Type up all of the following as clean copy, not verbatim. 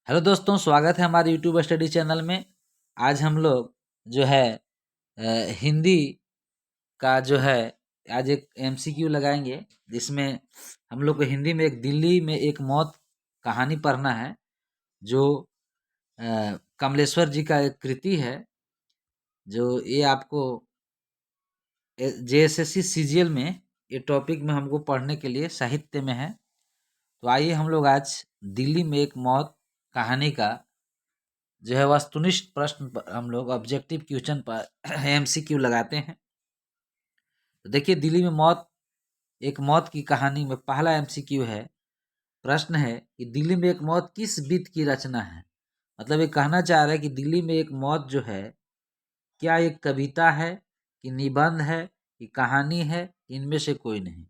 Hello दोस्तों, स्वागत है हमारे यूट्यूब स्टडी चैनल में। आज हम लोग जो है हिंदी का जो है आज एक एमसीक्यू लगाएंगे, जिसमें हम लोग को हिंदी में एक दिल्ली में एक मौत कहानी पढ़ना है, जो कमलेश्वर जी का एक कृति है। जो ये आपको जेएसएससी सीजीएल में ये टॉपिक में हमको पढ़ने के लिए साहित्य में है। तो आइए हम लोग आज दिल्ली में एक मौत कहानी का जो है वस्तुनिष्ठ प्रश्न पर हम लोग ऑब्जेक्टिव क्वेश्चन पर एमसीक्यू लगाते हैं। तो देखिए, दिल्ली में मौत एक मौत की कहानी में पहला एमसीक्यू है। प्रश्न है कि दिल्ली में एक मौत किस विध की रचना है। मतलब ये कहना चाह रहा है कि दिल्ली में एक मौत जो है, क्या एक कविता है कि निबंध है कि कहानी है, इनमें से कोई नहीं।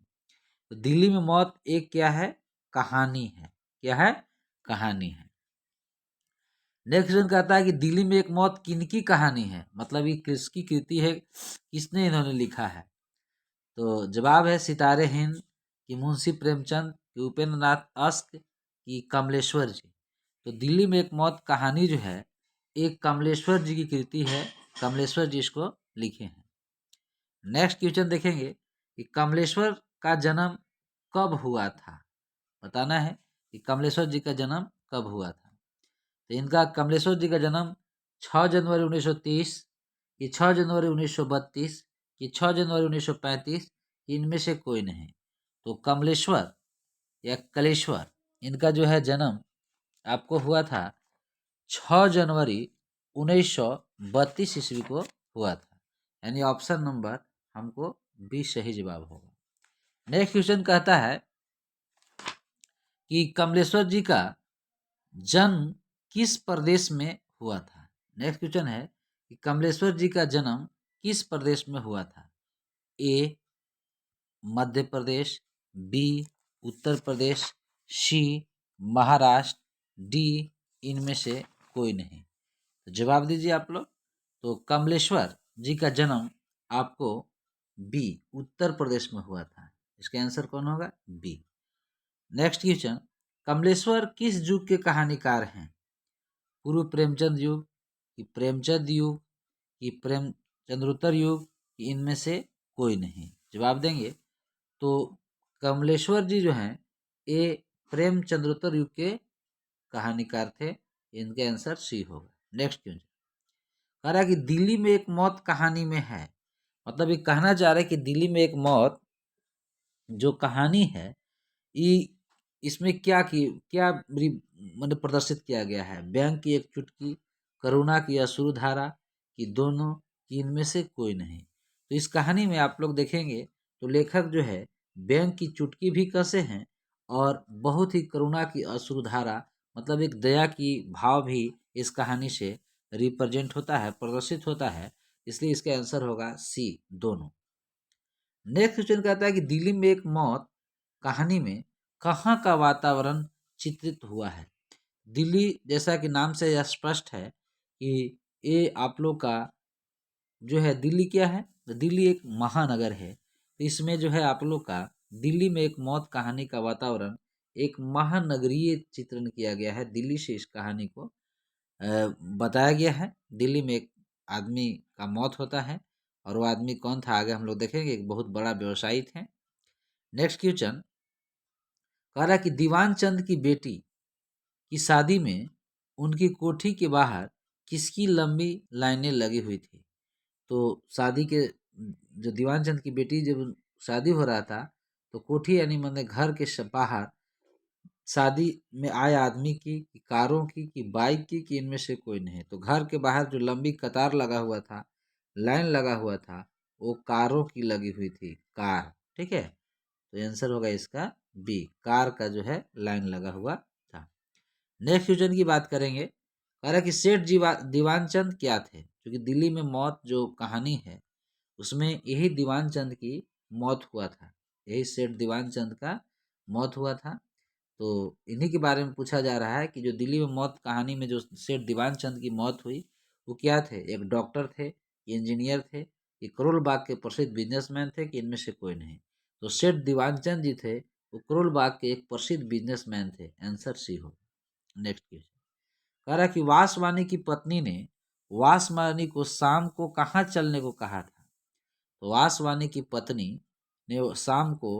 तो दिल्ली में मौत एक क्या है, कहानी है। क्या है, कहानी है। नेक्स्ट क्वेश्चन कहता है कि दिल्ली में एक मौत किनकी कहानी है, मतलब ये किसकी कृति है, किसने इन्होंने लिखा है। तो जवाब है सितारे हिंद कि मुंशी प्रेमचंद कि उपेंद्र नाथ अश्क कि कमलेश्वर जी। तो दिल्ली में एक मौत कहानी जो है एक कमलेश्वर जी की कृति है। कमलेश्वर जी इसको लिखे हैं। नेक्स्ट क्वेश्चन देखेंगे कि कमलेश्वर का जन्म कब हुआ था। बताना है कि कमलेश्वर जी का जन्म कब हुआ था। तो इनका कमलेश्वर जी का जन्म 6 जनवरी 1930 कि 6 जनवरी 1932 कि 6 जनवरी 1935, इनमें से कोई नहीं। तो कमलेश्वर या कलेश्वर, इनका जो है जन्म आपको हुआ था 6 जनवरी 1932 ईस्वी को हुआ था। यानी ऑप्शन नंबर हमको बी सही जवाब होगा। नेक्स्ट क्वेश्चन कहता है कि कमलेश्वर जी का जन्म किस प्रदेश में हुआ था। नेक्स्ट क्वेश्चन है कि कमलेश्वर जी का जन्म किस प्रदेश में हुआ था। ए मध्य प्रदेश, बी उत्तर प्रदेश, सी महाराष्ट्र, डी इनमें से कोई नहीं। तो जवाब दीजिए आप लोग। तो कमलेश्वर जी का जन्म आपको बी उत्तर प्रदेश में हुआ था। इसका आंसर कौन होगा, बी। नेक्स्ट क्वेश्चन, कमलेश्वर किस युग के कहानीकार हैं। पूर्व प्रेमचंद युग कि प्रेमचंद युग कि प्रेमचंद्रोत्तर युग कि इनमें से कोई नहीं। जवाब देंगे तो कमलेश्वर जी जो हैं ये प्रेमचंद्रोत्तर युग के कहानीकार थे। इनके आंसर सी होगा। नेक्स्ट क्वेश्चन कह रहा है कि दिल्ली में एक मौत कहानी में है। मतलब ये कहना चाह रहा है कि दिल्ली में एक मौत जो कहानी है, ये इसमें क्या मतलब प्रदर्शित किया गया है। बैंक की एक चुटकी, करुणा की अश्रुधारा कि दोनों, कि इनमें से कोई नहीं। तो इस कहानी में आप लोग देखेंगे तो लेखक जो है बैंक की चुटकी भी कसे हैं और बहुत ही करुणा की अश्रुधारा, मतलब एक दया की भाव भी इस कहानी से रिप्रेजेंट होता है, प्रदर्शित होता है। इसलिए इसका आंसर होगा सी, दोनों। नेक्स्ट क्वेश्चन कहता है कि दिल्ली में एक मौत कहानी में कहाँ का वातावरण चित्रित हुआ है। दिल्ली, जैसा कि नाम से यह स्पष्ट है कि ये आप लोग का जो है दिल्ली क्या है, तो दिल्ली एक महानगर है। तो इसमें जो है आप लोग का दिल्ली में एक मौत कहानी का वातावरण एक महानगरीय चित्रण किया गया है। दिल्ली से इस कहानी को बताया गया है। दिल्ली में एक आदमी का मौत होता है और वो आदमी कौन था आगे हम लोग देखेंगे। एक बहुत बड़ा व्यवसायी थे। नेक्स्ट क्वेश्चन कह रहा है कि दीवान चंद की बेटी की शादी में उनकी कोठी के बाहर किसकी लंबी लाइनें लगी हुई थी। तो शादी के जो दीवान चंद की बेटी जब शादी हो रहा था तो कोठी यानी मैंने घर के बाहर शादी में आए आदमी की कि कारों की कि बाइक की कि इनमें से कोई नहीं। तो घर के बाहर जो लंबी कतार लगा हुआ था, लाइन लगा हुआ था, वो कारों की लगी हुई थी, कार। ठीक है, तो आंसर होगा इसका बी, कार का जो है लाइन लगा हुआ था। नेक्स्ट क्वेश्चन की बात करेंगे। कह रहा कि सेठ दीवान चंद क्या थे। क्योंकि दिल्ली में मौत जो कहानी है उसमें यही दीवान चंद की मौत हुआ था। यही सेठ दीवान चंद का मौत हुआ था। तो इन्हीं के बारे में पूछा जा रहा है कि जो दिल्ली में मौत कहानी में जो सेठ दीवान चंद की मौत हुई वो क्या थे। एक डॉक्टर थे, इंजीनियर थे, कि करोल बाग के प्रसिद्ध बिजनेसमैन थे, कि इनमें से कोई नहीं। तो सेठ दीवान चंद जी थे वो करोल बाग के एक प्रसिद्ध बिजनेसमैन थे। आंसर सी हो। नेक्स्ट क्वेश्चन कह रहा कि वासवानी की पत्नी ने वासवानी को शाम को कहाँ चलने को कहा था। तो वासवानी की पत्नी ने शाम को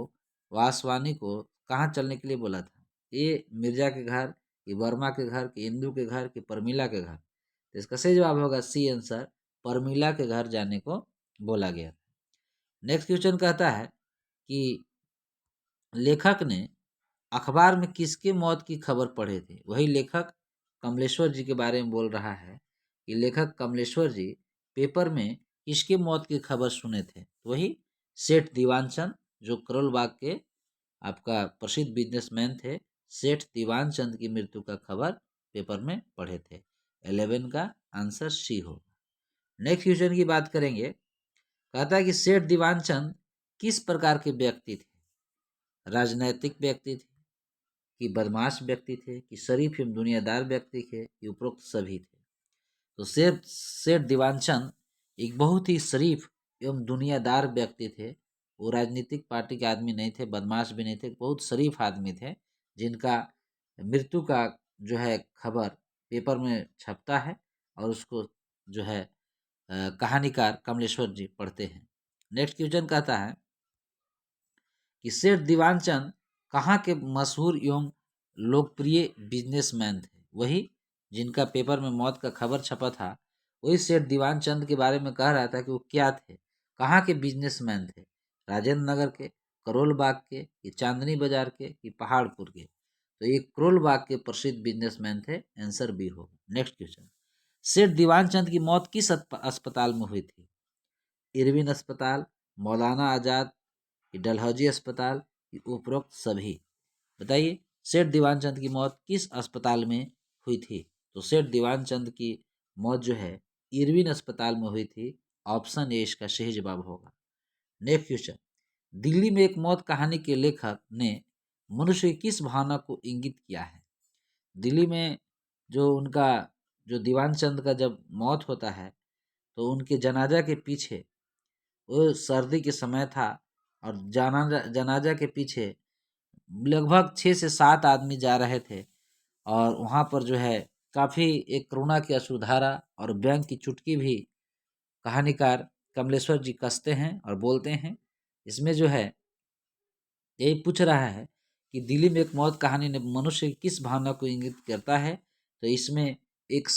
वासवानी को कहाँ चलने के लिए बोला था। ये मिर्जा के घर, कि वर्मा के घर, कि इंदु के घर, कि परमिला के घर। तो इसका सही जवाब होगा सी आंसर, परमिला के घर जाने को बोला गया। नेक्स्ट क्वेश्चन कहता है कि लेखक ने अखबार में किसके मौत की खबर पढ़े थे। वही लेखक कमलेश्वर जी के बारे में बोल रहा है कि लेखक कमलेश्वर जी पेपर में किसके मौत की खबर सुने थे। वही सेठ दीवान चंद, जो करोल बाग के आपका प्रसिद्ध बिजनेसमैन थे। सेठ दीवान चंद की मृत्यु का खबर पेपर में पढ़े थे। 11 का आंसर सी होगा। नेक्स्ट क्वेश्चन की बात करेंगे। कहता है कि सेठ दीवान चंद किस प्रकार के व्यक्ति थे। राजनैतिक व्यक्ति थे, कि बदमाश व्यक्ति थे, कि शरीफ एवं दुनियादार व्यक्ति थे, कि उपरोक्त सभी थे। तो सेठ दीवानचंद एक बहुत ही शरीफ एवं दुनियादार व्यक्ति थे। वो राजनीतिक पार्टी के आदमी नहीं थे, बदमाश भी नहीं थे, बहुत शरीफ आदमी थे, जिनका मृत्यु का जो है खबर पेपर में छपता है और उसको जो है कहानीकार कमलेश्वर जी पढ़ते हैं। नेक्स्ट क्वेश्चन कहता है कि सेठ दीवानचंद कहाँ के मशहूर एवं लोकप्रिय बिजनेसमैन थे। वही जिनका पेपर में मौत का खबर छपा था, वही सेठ दीवानचंद के बारे में कह रहा था कि वो क्या थे, कहाँ के बिजनेसमैन थे। राजेंद्र नगर के, करोल बाग के, कि चांदनी बाजार के, कि पहाड़पुर के। तो ये करोल बाग के प्रसिद्ध बिजनेसमैन थे। आंसर बी होगा। नेक्स्ट क्वेश्चन, सेठ दीवानचंद की मौत किस अस्पताल में हुई थी। इरविन अस्पताल, मौलाना आजाद, कि डलहौजी अस्पताल, कि उपरोक्त सभी। बताइए सेठ दीवानचंद की मौत किस अस्पताल में हुई थी। तो सेठ दीवानचंद की मौत जो है इरविन अस्पताल में हुई थी। ऑप्शन ए इसका सही जवाब होगा। नेक्स्ट क्वेश्चन, दिल्ली में एक मौत कहानी के लेखक ने मनुष्य की किस भावना को इंगित किया है। दिल्ली में जो उनका जो दीवानचंद का जब मौत होता है तो उनके जनाजा के पीछे, वो सर्दी के समय था और जनाजा के पीछे लगभग 6 से 7 आदमी जा रहे थे और वहाँ पर जो है काफ़ी एक करुणा की अश्रुधारा और व्यंग की चुटकी भी कहानीकार कमलेश्वर जी कसते हैं और बोलते हैं। इसमें जो है यही पूछ रहा है कि दिल्ली में एक मौत कहानी ने मनुष्य की किस भावना को इंगित करता है। तो इसमें एक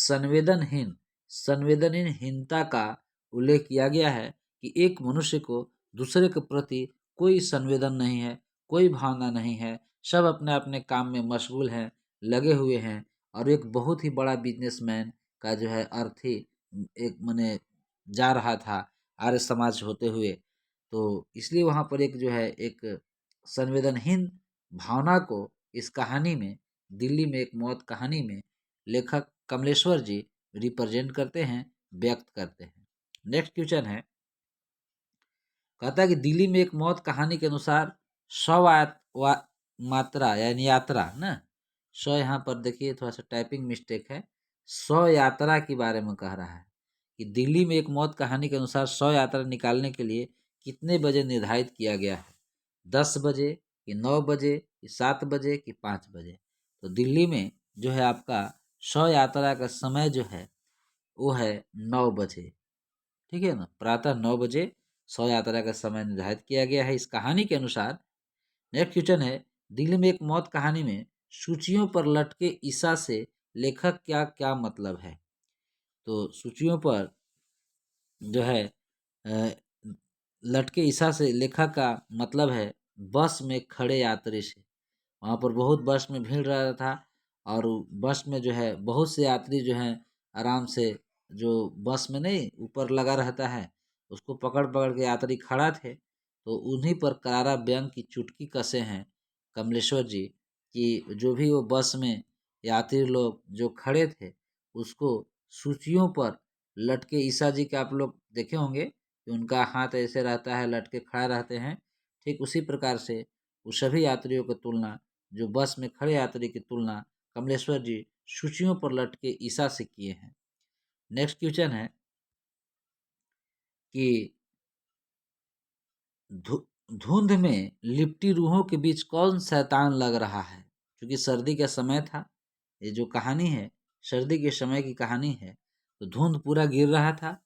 संवेदनहीनता का उल्लेख किया गया है कि एक मनुष्य को दूसरे के प्रति कोई संवेदन नहीं है, कोई भावना नहीं है, सब अपने अपने काम में मशगूल हैं, लगे हुए हैं। और एक बहुत ही बड़ा बिजनेसमैन का जो है अर्थी एक मने जा रहा था आर्य समाज होते हुए। तो इसलिए वहाँ पर एक जो है एक संवेदनहीन भावना को इस कहानी में, दिल्ली में एक मौत कहानी में लेखक कमलेश्वर जी रिप्रेजेंट करते हैं, व्यक्त करते हैं। नेक्स्ट क्वेश्चन है, कहता है कि दिल्ली में एक मौत कहानी के अनुसार मात्रा यानी यात्रा ना, यहाँ पर देखिए थोड़ा सा टाइपिंग मिस्टेक है। यात्रा के बारे में कह रहा है कि दिल्ली में एक मौत कहानी के अनुसार यात्रा निकालने के लिए कितने बजे निर्धारित किया गया है। 10 बजे, कि 9 बजे, कि 7 बजे, कि 5 बजे। तो दिल्ली में जो है आपका यात्रा का समय जो है वो है 9 बजे। ठीक है ना, प्रातः 9 बजे यात्रा का समय निर्धारित किया गया है इस कहानी के अनुसार। नेक्स्ट क्वेश्चन है, दिल्ली में एक मौत कहानी में सूचियों पर लटके ईसा से लेखक क्या क्या मतलब है। तो सूचियों पर जो है लटके ईसा से लेखक का मतलब है बस में खड़े यात्री से। वहाँ पर बहुत बस में भीड़ रहा था और बस में जो है बहुत से यात्री जो हैं आराम से, जो बस में नहीं ऊपर लगा रहता है उसको पकड़ पकड़ के यात्री खड़ा थे। तो उन्हीं पर करारा व्यंग की चुटकी कसे हैं कमलेश्वर जी कि जो भी वो बस में यात्री लोग जो खड़े थे उसको सूचियों पर लटके ईसा जी के आप लोग देखे होंगे कि उनका हाथ ऐसे रहता है, लटके खड़ा रहते हैं। ठीक उसी प्रकार से उस सभी यात्रियों की तुलना, जो बस में खड़े यात्री की तुलना कमलेश्वर जी सूचियों पर लटके ईसा से किए हैं। नेक्स्ट क्वेश्चन है कि धुंध में लिपटी रूहों के बीच कौन शैतान लग रहा है। क्योंकि सर्दी का समय था, ये जो कहानी है सर्दी के समय की कहानी है। तो धुंध पूरा गिर रहा था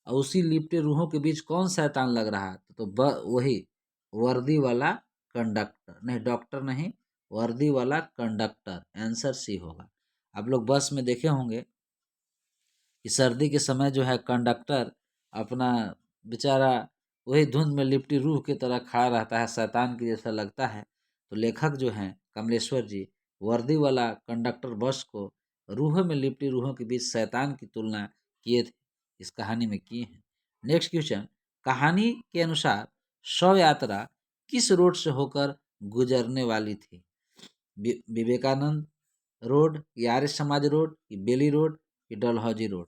और उसी लिपटे रूहों के बीच कौन शैतान लग रहा था? तो वही वर्दी वाला कंडक्टर, नहीं डॉक्टर नहीं, वर्दी वाला कंडक्टर। आंसर सी होगा। आप लोग बस में देखे होंगे कि सर्दी के समय जो है कंडक्टर अपना बेचारा वही धुंध में लिपटी रूह की तरह खड़ा रहता है, शैतान की जैसा लगता है। तो लेखक जो हैं कमलेश्वर जी वर्दी वाला कंडक्टर बस को रूहों में लिपटी रूहों के बीच शैतान की तुलना किए थे, इस कहानी में किए हैं। नेक्स्ट क्वेश्चन, कहानी के अनुसार शव यात्रा किस रोड से होकर गुजरने वाली थी? विवेकानंद रोड, कि आर्य समाज रोड, कि बेली रोड, कि डलहौजी रोड?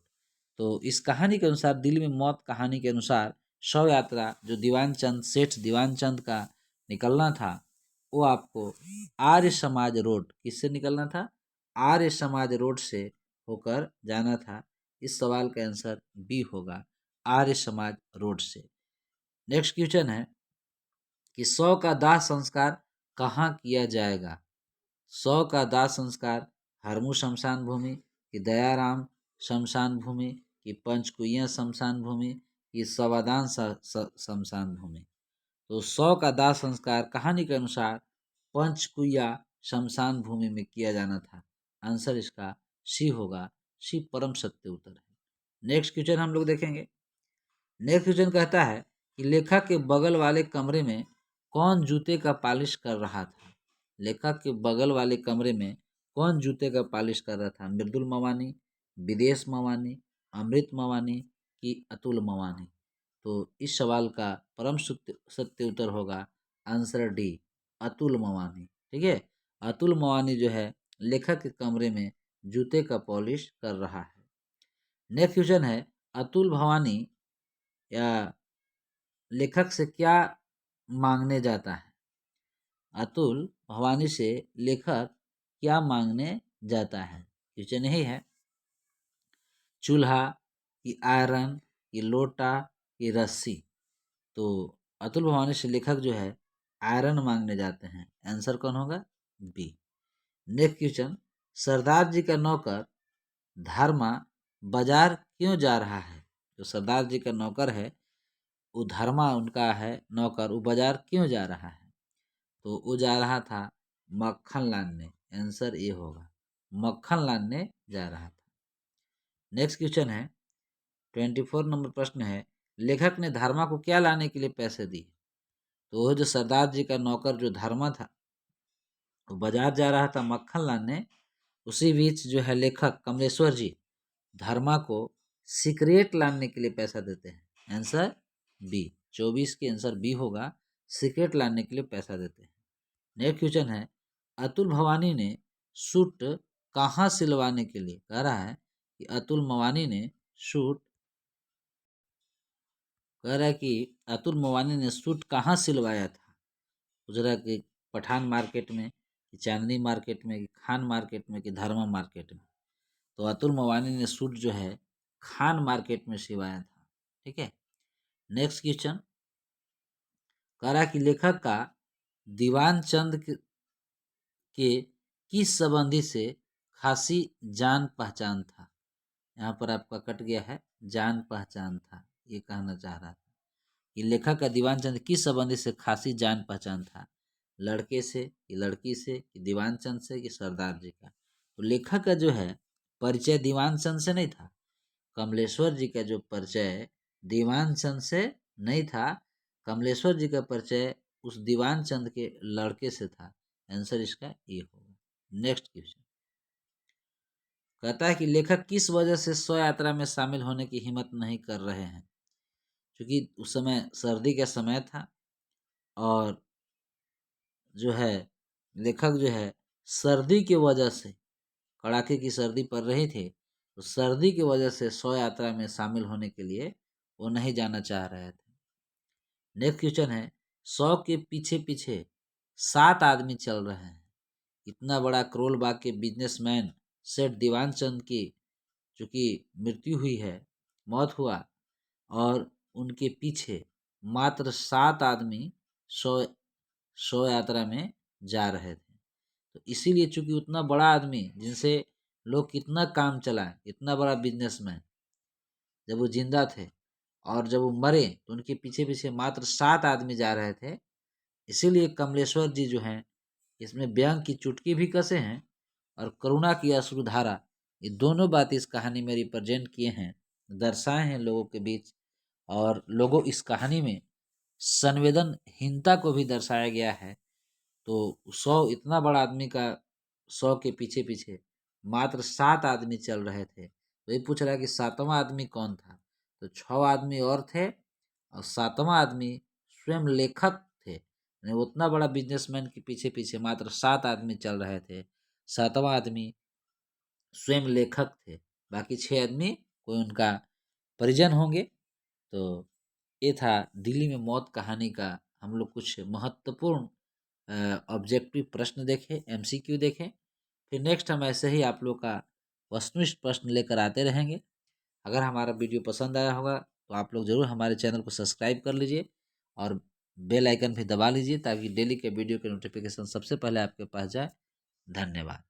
तो इस कहानी के अनुसार दिल में मौत कहानी के अनुसार शव यात्रा जो दीवान चंद सेठ दीवान चंद का निकलना था वो आपको आर्य समाज रोड, किससे निकलना था? आर्य समाज रोड से होकर जाना था। इस सवाल का आंसर बी होगा, आर्य समाज रोड से। नेक्स्ट क्वेश्चन है कि शव का दाह संस्कार कहाँ किया जाएगा? शव का दाह संस्कार हरमू शमशान भूमि, कि दयाराम शमशान भूमि, कि पंचकुइया शमशान भूमि, कि सवादान शमशान भूमि? तो शव का दाह संस्कार कहानी के अनुसार पंचकुइया शमशान भूमि में किया जाना था। आंसर इसका सी होगा, सी परम सत्य उत्तर है। नेक्स्ट क्वेश्चन हम लोग देखेंगे। नेक्स्ट क्वेश्चन कहता है कि लेखक के बगल वाले कमरे में कौन जूते का पॉलिश कर रहा था? लेखक के बगल वाले कमरे में कौन जूते का पॉलिश कर रहा था? मृदुल मवानी, विदेश मवानी, अमृत मवानी, कि अतुल मवानी? तो इस सवाल का परम सत्य उत्तर होगा आंसर डी, अतुल मवानी। ठीक है, अतुल मवानी जो है लेखक के कमरे में जूते का पॉलिश कर रहा है। नेक्स्ट क्वेश्चन है, अतुल भवानी या लेखक से क्या मांगने जाता है? अतुल भवानी से लेखक क्या मांगने जाता है? क्वेश्चन यही है। चूल्हा, कि आयरन, कि लोटा, कि रस्सी? तो अतुल भवानी से लेखक जो है आयरन मांगने जाते हैं। आंसर कौन होगा? बी। नेक्स्ट क्वेश्चन, सरदार जी का नौकर धर्मा बाजार क्यों जा रहा है? जो सरदार जी का नौकर है वो धर्मा उनका है नौकर, वो बाजार क्यों जा रहा है? तो वो जा रहा था मक्खन लाने। आंसर ये होगा, मक्खन लाने जा रहा था। नेक्स्ट क्वेश्चन है 24 नंबर प्रश्न है, लेखक ने धर्मा को क्या लाने के लिए पैसे दिए? तो वो जो सरदार जी का नौकर जो धर्मा था वो बाजार जा रहा था मक्खन लाने। उसी बीच जो है लेखक कमलेश्वर जी धर्मा को सिगरेट लाने के लिए पैसा देते हैं। आंसर बी, 24 के आंसर बी होगा, सिगरेट लाने के लिए पैसा देते हैं। नेक्स्ट क्वेश्चन है, अतुल भवानी ने सूट कहाँ सिलवाने के लिए कह रहा है कि अतुल मवानी ने सूट कह रहा है कि अतुल मवानी ने सूट कहाँ सिलवाया था? गुजरा कि पठान मार्केट में, कि चांदनी मार्केट में, कि खान मार्केट में, कि धर्मा मार्केट में? तो अतुल मवानी ने सूट जो है खान मार्केट में सिलवाया था। ठीक है। नेक्स्ट क्वेश्चन कह रहा है कि लेखक का दीवान चंद के किस संबंधी से खासी जान पहचान था? यहाँ पर आपका कट गया है, जान पहचान था, ये कहना चाह रहा था कि लेखक का दीवान चंद किस संबंधी से खासी जान पहचान था? लड़के से, कि लड़की से, कि दीवान चंद से, कि सरदार जी का? तो लेखक का जो है परिचय दीवान चंद से नहीं था। कमलेश्वर जी का जो परिचय दीवान चंद से नहीं था, कमलेश्वर जी का परिचय उस दीवान चंद के लड़के से था। आंसर इसका ए होगा। नेक्स्ट क्वेश्चन कहता है कि लेखक किस वजह से शव यात्रा में शामिल होने की हिम्मत नहीं कर रहे हैं? क्योंकि उस समय सर्दी का समय था और जो है लेखक जो है सर्दी की वजह से, कड़ाके की सर्दी पड़ रही थी तो सर्दी की वजह से शव यात्रा में शामिल होने के लिए वो नहीं जाना चाह रहे थे। नेक्स्ट क्वेश्चन है, शव के पीछे पीछे 7 आदमी चल रहे हैं। इतना बड़ा करोल बाग के बिजनेसमैन सेठ दीवान चंद की चूंकि मृत्यु हुई है, मौत हुआ, और उनके पीछे मात्र 7 आदमी शव शव यात्रा में जा रहे थे। तो इसीलिए चूंकि उतना बड़ा आदमी जिनसे लोग कितना काम चलाए, इतना बड़ा बिजनेसमैन जब वो जिंदा थे, और जब वो मरे तो उनके पीछे पीछे मात्र 7 आदमी जा रहे थे। इसीलिए कमलेश्वर जी जो हैं इसमें व्यंग की चुटकी भी कसे हैं और करुणा की अश्रुधारा, ये दोनों बात इस कहानी में रिप्रेजेंट किए हैं, दर्शाए हैं लोगों के बीच। और लोगों इस कहानी में संवेदनहीनता को भी दर्शाया गया है। तो 100 इतना बड़ा आदमी का 100 के पीछे पीछे मात्र 7 आदमी चल रहे थे। तो ये पूछ रहा है कि 7वां आदमी कौन था? तो 6 आदमी और थे और 7वां आदमी स्वयं लेखक थे। यानी उतना बड़ा बिजनेसमैन के पीछे पीछे मात्र 7 आदमी चल रहे थे। 7वां आदमी स्वयं लेखक थे। बाकी 6 आदमी कोई उनका परिजन होंगे। तो ये था दिल्ली में मौत कहानी का। हम लोग कुछ महत्वपूर्ण ऑब्जेक्टिव प्रश्न देखे, एमसीक्यू देखे। फिर नेक्स्ट हम ऐसे ही आप लोग का वस्तुनिष्ठ प्रश्न लेकर आते रहेंगे। अगर हमारा वीडियो पसंद आया होगा तो आप लोग ज़रूर हमारे चैनल को सब्सक्राइब कर लीजिए और बेल आइकन भी दबा लीजिए ताकि डेली के वीडियो के नोटिफिकेशन सबसे पहले आपके पास जाए। धन्यवाद।